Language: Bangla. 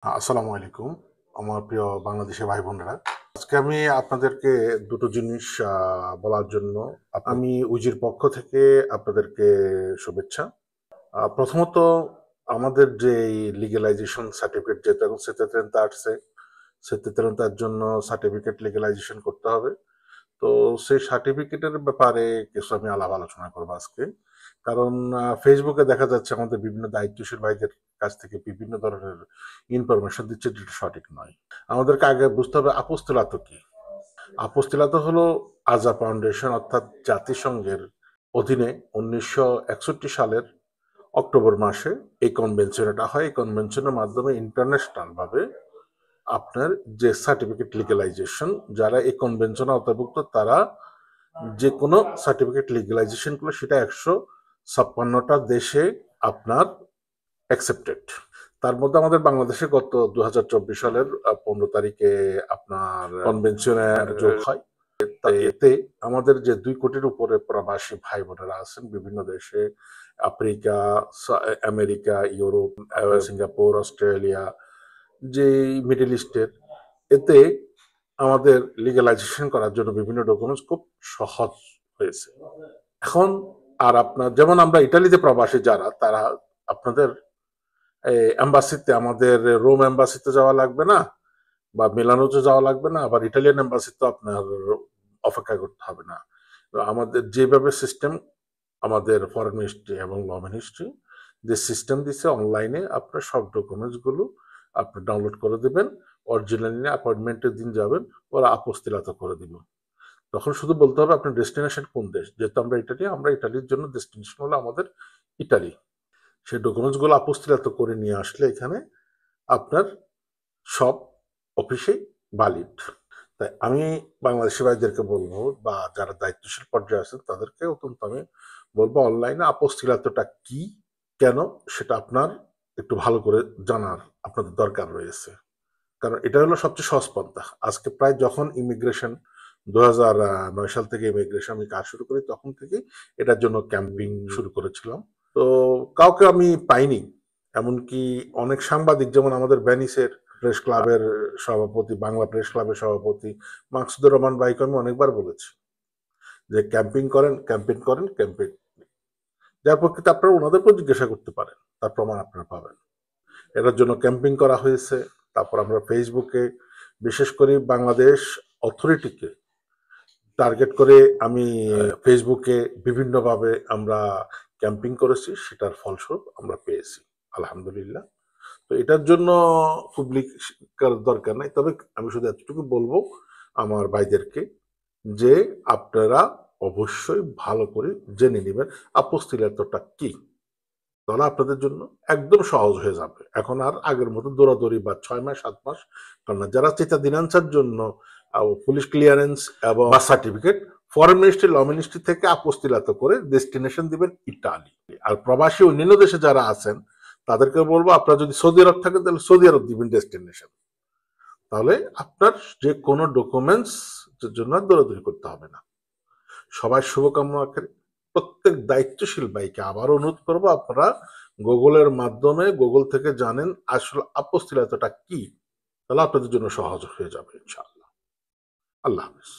আসসালামু আলাইকুম আমার প্রিয় বাংলাদেশি ভাই বোনেরা। আজকে আমি আপনাদেরকে দুটো জিনিস বলার জন্য আমি উজির পক্ষ থেকে আপনাদেরকে শুভেচ্ছা। প্রথমত আমাদের যে লিগ্যালাইজেশন সার্টিফিকেট যেহেতু এখন সেতেতেন্তা আসছে, সেতেতেন্তার জন্য সার্টিফিকেট লিগ্যালাইজেশন করতে হবে। তো সেই সার্টিফিকেটের ব্যাপারে কিছু আমি আলাপ আলোচনা করবো আজকে। কারণ ফেসবুকে দেখা যাচ্ছে আমাদের বিভিন্ন দায়িত্বশীল ভাইদের কাছ থেকে বিভিন্ন ধরনের ইনফরমেশন দিচ্ছে, যেটা সঠিক নয়। আমাদেরকে আগে বুঝতে হবে আপস্তিলাত কি। আপস্তিলাত হলো আজা ফাউন্ডেশন অর্থাৎ জাতিসংঘের অধীনে 1961 সালের অক্টোবর মাসে এই কনভেনশনটা হয়। এই কনভেনশনের মাধ্যমে ইন্টারন্যাশনাল ভাবে আপনার যে সার্টিফিকেট লিগ্যালাইজেশন, যারা এই কনভেনশনে অন্তর্ভুক্ত তারা যে কোনো সার্টিফিকেট লিগ্যালাইজেশন করলে সেটা 156টা দেশে আপনার অ্যাকসেপ্টেড। তার মধ্যে আমাদের বাংলাদেশে গত 2024 সালের 15 তারিখে আপনার কনভেনশনে যোগ হয়। এতে আমাদের যে 2 কোটির উপরে প্রবাসী ভাই বোনেরা আছেন বিভিন্ন দেশে, Africa, America, Europe, Singapore, Australia, যে মিডল ইস্টের, এতে আমাদের লিগ্যালাইজেশন করার জন্য বিভিন্ন ডকুমেন্টস খুব সহজ হয়েছে এখন। আর আপনার যেমন আমরা ইটালিতে প্রবাসী যারা, তারা আপনাদের এম্বাসিতে, আমাদের রোম এম্বাসিতে যাওয়া লাগবে না, বা মিলানোতে যাওয়া লাগবে না, আবার ইটালিয়ান এম্বাসিতে আপনার অপেক্ষা করতে হবে না। আমাদের যেভাবে সিস্টেম, আমাদের ফরেন মিনিস্ট্রি এবং ল মিনিস্ট্রি যে সিস্টেম দিচ্ছে, অনলাইনে আপনার সব ডকুমেন্টস গুলো আপনি ডাউনলোড করে দেবেন, অরিজিনাল নিয়ে অ্যাপয়েন্টমেন্টের দিন যাবেন, ওরা আপস্তিলাত করে দিব। তখন শুধু বলতে হবে আপনার ডেস্টিনেশন কোন দেশ। যেহেতু আমরা ইটালি, আমরা ইটালির জন্য ডেস্টিনেশন হলো আমাদের ইটালি। সেই ডকুমেন্টস গুলো আপস্তিলাত করে নিয়ে আসলে এখানে আপনার সব অফিসেই ভ্যালিড। তাই আমি বাংলাদেশি ভাইদেরকে বলবো, বা যারা দায়িত্বশীল পর্যায়ে আছেন তাদেরকে অত্যন্ত আমি বলবো, অনলাইনে আপস্তিলাতটা কি, কেন, সেটা আপনার একটু ভালো করে জানার আপনাদের দরকার রয়েছে। কারণ এটা হলো সবচেয়ে সহজ পন্থা। আজকে প্রায় যখন ইমিগ্রেশন 2009 সাল থেকে ইমিগ্রেশন আমি কাজ শুরু করি, তখন থেকে এটার জন্য ক্যাম্পিং শুরু করেছিলাম। তো কাউকে আমি পাইনি, এমনকি অনেক সাংবাদিক, যেমন আমাদের ভ্যানিসের প্রেস ক্লাবের সভাপতি, বাংলা প্রেস ক্লাবের সভাপতি মাকসুদুর রহমান ভাইকে আমি অনেকবার বলেছি যে ক্যাম্পিং করেন, ক্যাম্পেইন করেন, ক্যাম্পেইন। যার প্রকৃতি আপনারা ওনাদেরকেও জিজ্ঞাসা করতে পারেন, তার প্রমাণ আপনারা পাবেন। এটার জন্য ক্যাম্পিং করা হয়েছে। তারপর আমরা ফেসবুকে, বিশেষ করে বাংলাদেশ অথরিটিকে টার্গেট করে আমি ফেসবুকে বিভিন্নভাবে আমরা ক্যাম্পিং করেছি, সেটার ফলস্বরূপ আমরা পেয়েছি আলহামদুলিল্লাহ। তো এটার জন্য পাবলিক দরকার নাই, তবে আমি শুধু এতটুকু বলবো আমার ভাইদেরকে যে আপনারা অবশ্যই ভালো করে জেনে নেবেন আপস্তিলাতটা কি। তাহলে আপনাদের জন্য একদম সহজ হয়ে যাবে। এখন আর আগের মতো দৌড়াদৌড়ি বা 6 মাস 7 মাস, কারণ যারা চেতা দিনাংশার জন্য পুলিশ ক্লিয়ারেন্স এবং birth certificate foreign ministry, law ministry থেকে আপস্তিলাত করে ডেস্টিনেশন দিবেন ইটালি। আর প্রবাসী অন্যান্য দেশে যারা আছেন তাদেরকে বলবো, আপনারা যদি সৌদি আরব থাকেন তাহলে সৌদি আরব দিবেন ডেস্টিনেশন। তাহলে আপনার যে কোনো ডকুমেন্টস জন্য দৌড়াদৌড়ি করতে হবে না। সবাই শুভকামনা করে প্রত্যেক দায়িত্বশীল ভাইকে আবার অনুরোধ করবো, আপনারা গুগলের মাধ্যমে, গুগল থেকে জানেন আসলে আপস্তিলাতটা কি। তাহলে আপনাদের জন্য সহজ হয়ে যাবে ইনশাআল্লাহ। আল্লাহ হাফিজ।